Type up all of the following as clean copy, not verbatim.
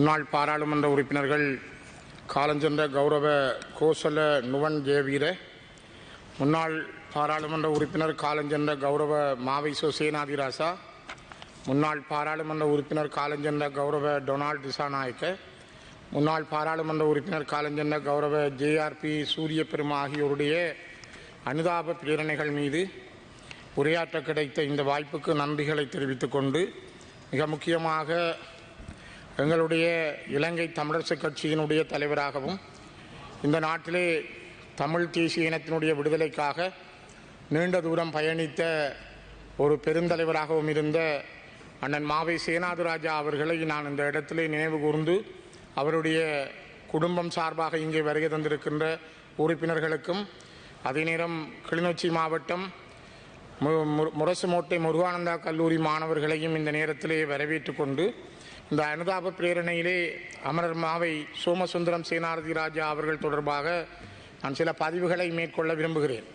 முன்னாள் பாராளுமன்ற உறுப்பினர்கள் காலஞ்சென்ற கௌரவ கோசல நுவன் ஜெயவீர, முன்னாள் பாராளுமன்ற உறுப்பினர் காலஞ்சென்ற கௌரவ மாவைசோ சேனாதிராசா, முன்னாள் பாராளுமன்ற உறுப்பினர் காலஞ்சென்ற கௌரவ டொனால்ட் திசாநாயக்க, முன்னாள் பாராளுமன்ற உறுப்பினர் காலஞ்சென்ற கௌரவ ஜேஆர்பி சூரிய பெருமா ஆகியோருடைய அனுதாப பிரேரணைகள் மீது உரையாற்ற கிடைத்த இந்த வாய்ப்புக்கு நன்றிகளை தெரிவித்துக் கொண்டு, மிக முக்கியமாக எங்களுடைய இலங்கை தமிழரசுக் கட்சியினுடைய தலைவராகவும் இந்த நாட்டிலே தமிழ் தேசிய இனத்தினுடைய விடுதலைக்காக நீண்ட தூரம் பயணித்த ஒரு பெருந்தலைவராகவும் இருந்த அண்ணன் மாவை சேனாதிராஜா அவர்களை நான் இந்த இடத்திலே நினைவு கூர்ந்து அவருடைய குடும்பம் சார்பாக இங்கே வருகை தந்திருக்கின்ற உறுப்பினர்களுக்கும், அதே நேரம் கிளிநொச்சி மாவட்டம் முரசுமோட்டை முருகானந்தா கல்லூரி மாணவர்களையும் இந்த நேரத்திலே வரவேற்று கொண்டு, இந்த அனுதாப பிரேரணையிலே அமரர் மாவை சோமசுந்தரம் சேனாரதி ராஜா அவர்கள் தொடர்பாக நான் சில பதிவுகளை மேற்கொள்ள விரும்புகிறேன்.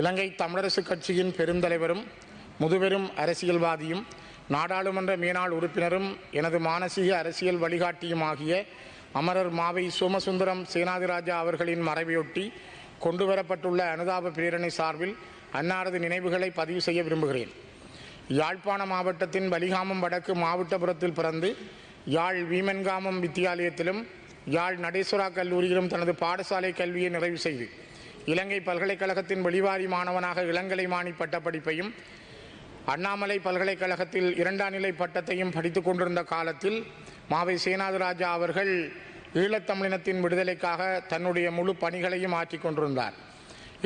இலங்கை தமிழரசுக் கட்சியின் பெருந்தலைவரும் முதுபெரும் அரசியல்வாதியும் நாடாளுமன்ற மேனாள் உறுப்பினரும் எனது மானசீக அரசியல் வழிகாட்டியுமாகிய அமரர் மாவை சோமசுந்தரம் சேனாதிராஜா அவர்களின் மறைவையொட்டி கொண்டுவரப்பட்டுள்ள அனுதாப பிரேரணை சார்பில் அன்னாரது நினைவுகளை பதிவு செய்ய விரும்புகிறேன். யாழ்ப்பாண மாவட்டத்தின் வலிகாமம் வடக்கு மாவட்டபுரத்தில் பிறந்து யாழ் வீமன்காமம் வித்தியாலயத்திலும் யாழ் நடேஸ்வரா கல்லூரியிலும் தனது பாடசாலை கல்வியை நிறைவு செய்து இலங்கை பல்கலைக்கழகத்தின் வெளிவாரி மாணவனாக இளங்கலை மாணி பட்டப்படிப்பையும் அண்ணாமலை பல்கலைக்கழகத்தில் 2ஆம் நிலை பட்டத்தையும் படித்துக் கொண்டிருந்த காலத்தில் மாவை சேனாதிராஜா அவர்கள் ஈழத்தமிழினத்தின் விடுதலைக்காக தன்னுடைய முழு பணிகளையும் ஆற்றிக் கொண்டிருந்தார்.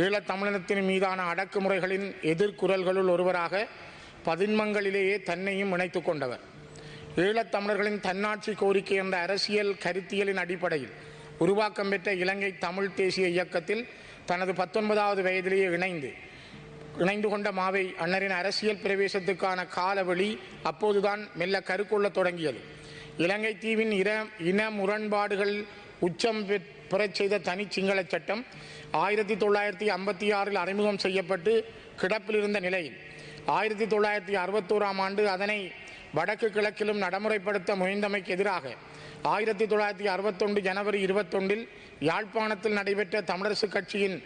ஈழத்தமிழினத்தின் மீதான அடக்குமுறைகளின் எதிர்குரல்களுள் ஒருவராக பதின்மங்களிலேயே தன்னையும் இணைத்துக் கொண்டவர். ஈழத்தமிழர்களின் தன்னாட்சி கோரிக்கை என்ற அரசியல் கருத்தியலின் அடிப்படையில் உருவாக்கம் பெற்ற இலங்கை தமிழ் தேசிய இயக்கத்தில் தனது 19வது வயதிலேயே இணைந்து கொண்ட மாவை அண்ணரின் அரசியல் பிரவேசத்துக்கான காலவெளி அப்போதுதான் மெல்ல கருக்கொள்ள தொடங்கியது. இலங்கை தீவின் இன முரண்பாடுகள் உச்சம் பெறச் செய்த தனி சிங்கள சட்டம் 1956இல் அறிமுகம் செய்யப்பட்டு கிடப்பில் இருந்த நிலையில் 1961ஆம் ஆண்டு அதனை வடக்கு கிழக்கிலும் நடைமுறைப்படுத்த முயன்றமைக்கு எதிராக 1961 ஜனவரி 21இல் யாழ்ப்பாணத்தில் நடைபெற்ற தமிழரசுக் கட்சியின்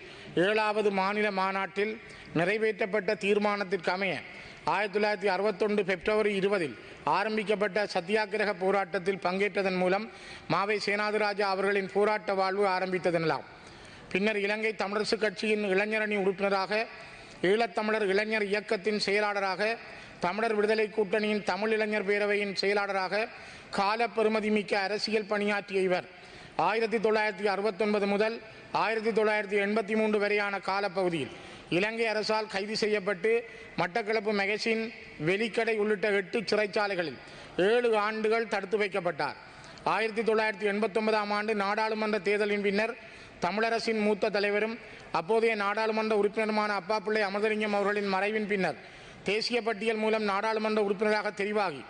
7வது மாநில மாநாட்டில் நிறைவேற்றப்பட்ட தீர்மானத்திற்கு அமைய 1961 பிப்ரவரி 20இல் ஆரம்பிக்கப்பட்ட சத்தியாகிரக போராட்டத்தில் பங்கேற்றதன் மூலம் மாவை சேனாதிராஜா அவர்களின் போராட்ட வாழ்வு ஆரம்பித்ததெனலாம். பின்னர் இலங்கை தமிழரசுக் கட்சியின் இளைஞரணி உறுப்பினராக, ஈழத்தமிழர் இளைஞர் இயக்கத்தின் செயலாளராக, தமிழர் விடுதலை கூட்டணியின் தமிழ் இளைஞர் பேரவையின் செயலாளராக கால பெறுமதிமிக்க அரசியல் பணியாற்றிய இவர் 1969 முதல் 1983 வரையான காலப்பகுதியில் இலங்கை அரசால் கைது செய்யப்பட்டு மட்டக்களப்பு மெகசின், வெலிக்கடை உள்ளிட்ட 8 சிறைச்சாலைகளில் 7 ஆண்டுகள் தடுத்து வைக்கப்பட்டார். 1989ஆம் ஆண்டு நாடாளுமன்ற தேர்தலின் பின்னர் தமிழரசின் மூத்த தலைவரும் அப்போதைய நாடாளுமன்ற உறுப்பினருமான அப்பாப்பிள்ளை அமர்தலிங்கம் அவர்களின் மறைவின் பின்னர் தேசிய பட்டியல் மூலம் நாடாளுமன்ற உறுப்பினராக தெரிவாகி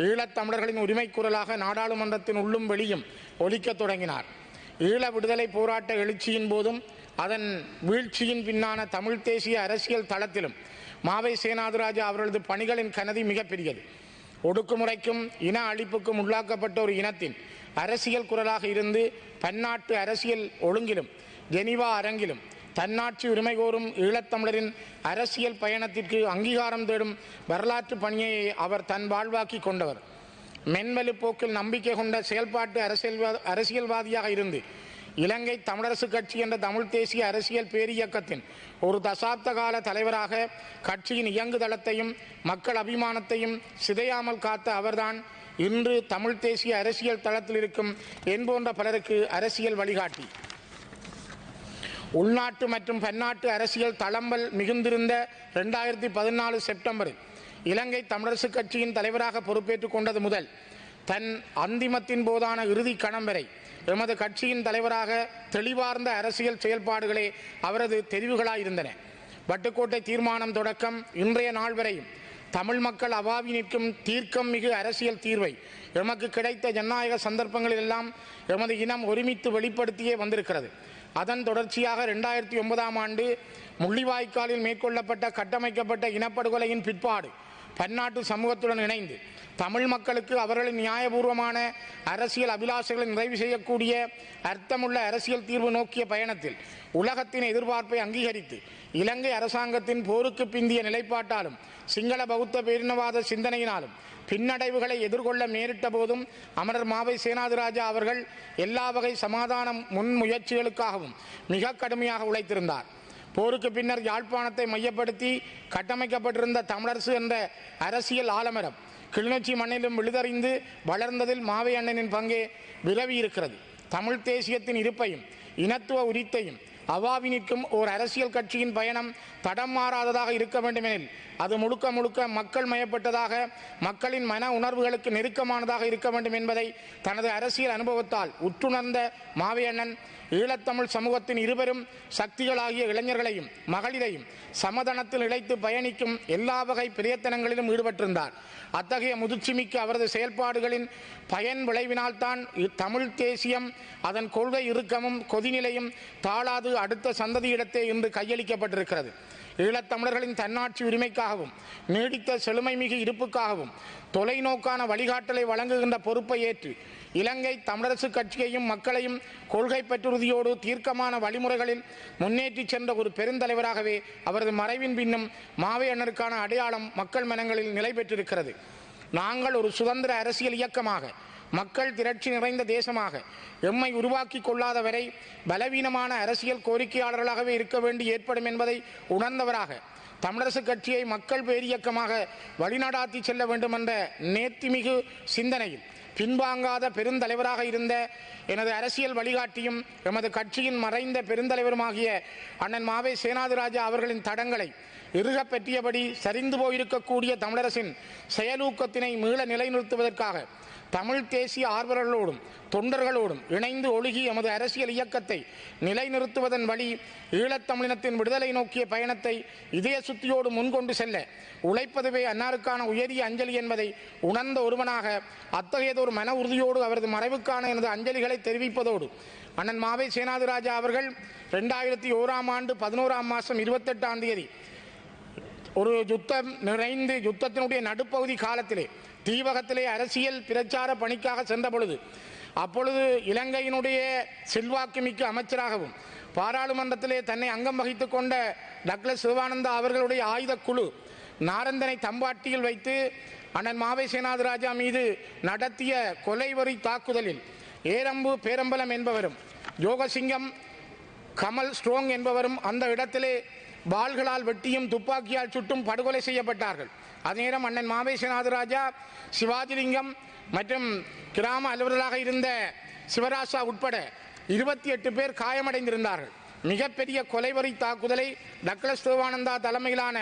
ஈழத்தமிழர்களின் உரிமை குரலாக நாடாளுமன்றத்தின் உள்ளும் வெளியும் ஒலிக்கத் தொடங்கினார். ஈழ விடுதலை போராட்ட எழுச்சியின் போதும் அதன் வீழ்ச்சியின் பின்னான தமிழ் தேசிய அரசியல் தளத்திலும் மாவை சேனாதிராஜா அவர்களது பணிகளின் கனதி மிகப்பெரியது. ஒடுக்குமுறைக்கும் இன அழிப்புக்கும் உள்ளாக்கப்பட்ட ஒரு இனத்தின் அரசியல் குரலாக இருந்து பன்னாட்டு அரசியல் ஒழுங்கிலும் ஜெனீவா அரங்கிலும் தன்னாட்சி உரிமை கோரும் ஈழத்தமிழரின் அரசியல் பயணத்திற்கு அங்கீகாரம் தேடும் வரலாற்று பணியை அவர் தன் வாழ்வாக்கி கொண்டவர். மென்வலு போக்கில் நம்பிக்கை கொண்ட செயல்பாட்டு அரசியல்வாதியாக இருந்து இலங்கை தமிழரசுக் கட்சி என்ற தமிழ் தேசிய அரசியல் பேரியக்கத்தின் ஒரு தசாப்த கால தலைவராக கட்சியின் இயங்குதளத்தையும் மக்கள் அபிமானத்தையும் சிதையாமல் காத்த அவர்தான் இன்று தமிழ் தேசிய அரசியல் தளத்தில் இருக்கும் என் போன்ற பலருக்கு அரசியல் வழிகாட்டி. உள்நாட்டு மற்றும் பன்னாட்டு அரசியல் தளம்பல் மிகுந்திருந்த 2014 செப்டம்பரில் இலங்கை தமிழரசுக் கட்சியின் தலைவராக பொறுப்பேற்றுக் கொண்டது முதல் தன் அந்திமத்தின் போதான இறுதி கணம் வரை எமது கட்சியின் தலைவராக தெளிவார்ந்த அரசியல் செயல்பாடுகளே அவரது தெரிவுகளாயிருந்தன. வட்டுக்கோட்டை தீர்மானம் தொடக்கம் இன்றைய நாள் வரையும் தமிழ் மக்கள் அவாவி நிற்கும் தீர்க்கம் மிகு அரசியல் தீர்வை எமக்கு கிடைத்த ஜனநாயக சந்தர்ப்பங்களிலெல்லாம் எமது இனம் ஒருமித்து வெளிப்படுத்தியே வந்திருக்கிறது. அதன் தொடர்ச்சியாக 2009ஆம் ஆண்டு முள்ளிவாய்க்காலில் மேற்கொள்ளப்பட்ட கட்டமைக்கப்பட்ட இனப்படுகொலையின் பிற்பாடு பன்னாட்டு சமூகத்துடன் இணைந்து தமிழ் மக்களுக்கு அவர்களின் நியாயபூர்வமான அரசியல் அபிலாஷைகளை நிறைவு செய்யக்கூடிய அர்த்தமுள்ள அரசியல் தீர்வு நோக்கிய பயணத்தில் உலகத்தின் எதிர்பார்ப்பை அங்கீகரித்து இலங்கை அரசாங்கத்தின் போருக்கு பிந்திய நிலைப்பாட்டாலும் சிங்கள பௌத்த பேரினவாத சிந்தனையினாலும் பின்னடைவுகளை எதிர்கொள்ள நேரிட்ட போதும் அமரர் மாவை சேனாதிராஜா அவர்கள் எல்லா வகை சமாதான முன்முயற்சிகளுக்காகவும் மிக கடுமையாக உழைத்திருந்தார். போருக்கு பின்னர் யாழ்ப்பாணத்தை மையப்படுத்தி கட்டமைக்கப்பட்டிருந்த தமிழரசு என்ற அரசியல் ஆலமரம் கிளிநொச்சி மண்ணிலும் விழுதறிந்து வளர்ந்ததில் மாவை அண்ணனின் பங்கே விரவி இருக்கிறது. தமிழ் தேசியத்தின் இருப்பையும் இனத்துவ உரித்தையும் அவாவி நிற்கும் ஓர் அரசியல் கட்சியின் பயணம் தடம் மாறாததாக இருக்க வேண்டுமெனில் அது முழுக்க முழுக்க மக்கள் மயப்பட்டதாக, மக்களின் மன உணர்வுகளுக்கு நெருக்கமானதாக இருக்க வேண்டும் என்பதை தனது அரசியல் அனுபவத்தால் உற்றுணர்ந்த மாவை அண்ணன் ஈழத்தமிழ் சமூகத்தின் இருவரும் சக்திகளாகிய இளைஞர்களையும் மகளிரையும் சமதனத்தில் இழைத்து பயணிக்கும் எல்லா வகை பிரயத்தனங்களிலும் ஈடுபட்டிருந்தார். அத்தகைய முதிர்ச்சிமிக்க அவரது செயல்பாடுகளின் பயன் விளைவினால்தான் தமிழ் தேசியம் அதன் கொள்கை இறுக்கமும் கொதிநிலையும் தாழாது அடுத்த சந்ததியிடத்தே இன்று கையளிக்கப்பட்டிருக்கிறது. ஈழத்தமிழர்களின் தன்னாட்சி உரிமைக்காகவும் நீடித்த செழுமைமிகு இருப்புக்காகவும் தொலைநோக்கான வழிகாட்டலை வழங்குகின்ற பொறுப்பை ஏற்று இலங்கை தமிழரசு கட்சியையும் மக்களையும் கொள்கை பற்றுறுதியோடு தீர்க்கமான வழிமுறைகளில் முன்னேற்றி சென்ற ஒரு பெருந்தலைவராகவே அவரது மறைவின் பின்னும் மாவை அண்ணனுக்கான அடையாளம் மக்கள் மனங்களில் நிலை பெற்றிருக்கிறது. நாங்கள் ஒரு சுதந்திர அரசியல் இயக்கமாக, மக்கள் திரட்சி நிறைந்த தேசமாக எம்மை உருவாக்கி கொள்ளாத வரை பலவீனமான அரசியல் கோரிக்கையாளர்களாகவே இருக்க வேண்டி ஏற்படும் என்பதை உணர்ந்தவராக தமிழரசு கட்சியை மக்கள் பேரியக்கமாக வழிநடாத்தி செல்ல வேண்டும் என்ற நேர்த்திமிகு சிந்தனையில் பின்வாங்காத பெருந்தலைவராக இருந்த எனது அரசியல் வழிகாட்டியும் எமது கட்சியின் மறைந்த பெருந்தலைவருமாகிய அண்ணன் மாவை சேனாதிராஜா அவர்களின் தடங்களை இறுக பெற்றியபடி சரிந்து போயிருக்கக்கூடிய தமிழரசின் செயலூக்கத்தினை மீள நிலைநிறுத்துவதற்காக தமிழ் தேசிய ஆர்வலர்களோடும் தொண்டர்களோடும் இணைந்து ஒழுகி எமது அரசியல் இயக்கத்தை நிலைநிறுத்துவதன் வழி ஈழத்தமிழினத்தின் விடுதலை நோக்கிய பயணத்தை இதய சுத்தியோடு முன்கொண்டு செல்ல உழைப்பதுவே அன்னாருக்கான உயரிய அஞ்சலி என்பதை உணர்ந்த ஒருவனாக அத்தகையதொரு மன உறுதியோடு அவரது மறைவுக்கான எனது அஞ்சலிகளை தெரிவிப்பதோடு அண்ணன் மாவை சேனாதிராஜா அவர்கள் 2001ஆம் ஆண்டு 11ஆம் மாதம் 28ஆம் தேதி ஒரு யுத்தம் நிறைந்து யுத்தத்தினுடைய நடுப்பகுதி காலத்திலே தீவகத்திலே அரசியல் பிரச்சார பணிக்காக சென்ற பொழுது அப்பொழுது இலங்கையினுடைய செல்வாக்குமிக்க அமைச்சராகவும் பாராளுமன்றத்திலே தன்னை அங்கம் வகித்துக் கொண்ட டக்ளஸ் சிவானந்தா அவர்களுடைய ஆயுத குழு நாரந்தனை தம்பாட்டியில் வைத்து அண்ணன் மாவை சேனாதிராஜா மீது நடத்திய கொலைவரி தாக்குதலில் ஏரம்பு பேரம்பலம் என்பவரும் யோகசிங்கம் கமல் ஸ்ட்ரோங் என்பவரும் அந்த இடத்திலே வாள்களால் வெட்டியும் துப்பாக்கியால் சுட்டும் படுகொலை செய்யப்பட்டார்கள். அதே நேரம் அண்ணன் மாவை சேனாதிராஜா, சிவாஜிலிங்கம் மற்றும் கிராம அலுவலராக இருந்த சிவராசா உட்பட 28 பேர் காயமடைந்திருந்தார்கள். மிகப்பெரிய கொலைவரி தாக்குதலை டக்ளஸ் தேவானந்தா தலைமையிலான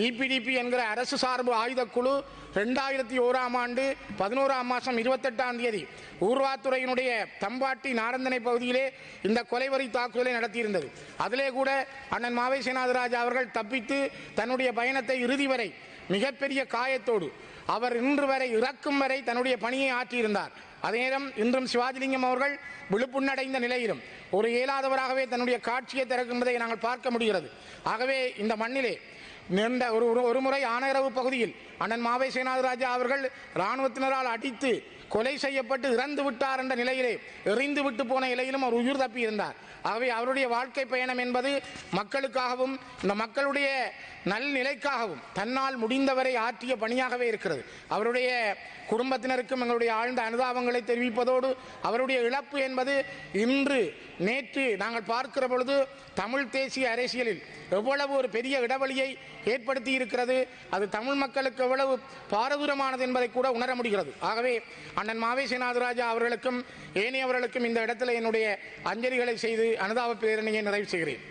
இபிடிபி என்கிற அரசு சார்பு ஆயுத குழு 2001ஆம் ஆண்டு 11ஆம் மாதம் 28ஆம் தேதி ஊர்வாத்துறையினுடைய தம்பாட்டி நாரந்தனை பகுதியிலே இந்த கொலைவரி தாக்குதலை நடத்தியிருந்தது. அதிலே கூட அண்ணன் மாவை சேனாதிராஜா அவர்கள் தப்பித்து தன்னுடைய பயணத்தை இறுதி வரை மிகப்பெரிய காயத்தோடு அவர் இன்று வரை இறக்கும் வரை தன்னுடைய பணியை ஆற்றியிருந்தார். அதே நேரம் இன்றும் சிவாஜிலிங்கம் அவர்கள் விழுப்புண்ணடைந்த நிலையிலும் ஒரு இயலாதவராகவே தன்னுடைய காட்சியை திறக்கின்றதை நாங்கள் பார்க்க முடிகிறது. ஆகவே இந்த மண்ணிலே ஒரு முறை ஆனையரவு பகுதியில் அண்ணன் மாவை சேனாதிராஜா அவர்கள் இராணுவத்தினரால் அடித்து கொலை செய்யப்பட்டு இறந்து விட்டார் என்ற நிலையிலே எறிந்து விட்டு போன நிலையிலும் அவர் உயிர் தப்பி இருந்தார். ஆகவே அவருடைய வாழ்க்கை பயணம் என்பது மக்களுக்காகவும் இந்த மக்களுடைய நல்நிலைக்காகவும் தன்னால் முடிந்தவரை ஆற்றிய பணியாகவே இருக்கிறது. அவருடைய குடும்பத்தினருக்கும் எங்களுடைய ஆழ்ந்த அனுதாபங்களை தெரிவிப்பதோடு அவருடைய இழப்பு என்பது இன்று நேற்று நாங்கள் பார்க்கிற பொழுது தமிழ் தேசிய அரசியலில் எவ்வளவு ஒரு பெரிய இடைவெளியை ஏற்படுத்தி இருக்கிறது, அது தமிழ் மக்களுக்கு எவ்வளவு பாரதூரமானது என்பதை கூட உணர முடிகிறது. ஆகவே அண்ணன் மாவை சேனாதிராஜா அவர்களுக்கும் ஏனையவர்களுக்கும் இந்த இடத்துல என்னுடைய அஞ்சலிகளை செய்து அனுதாப பேரணியை நிறைவு செய்கிறேன்.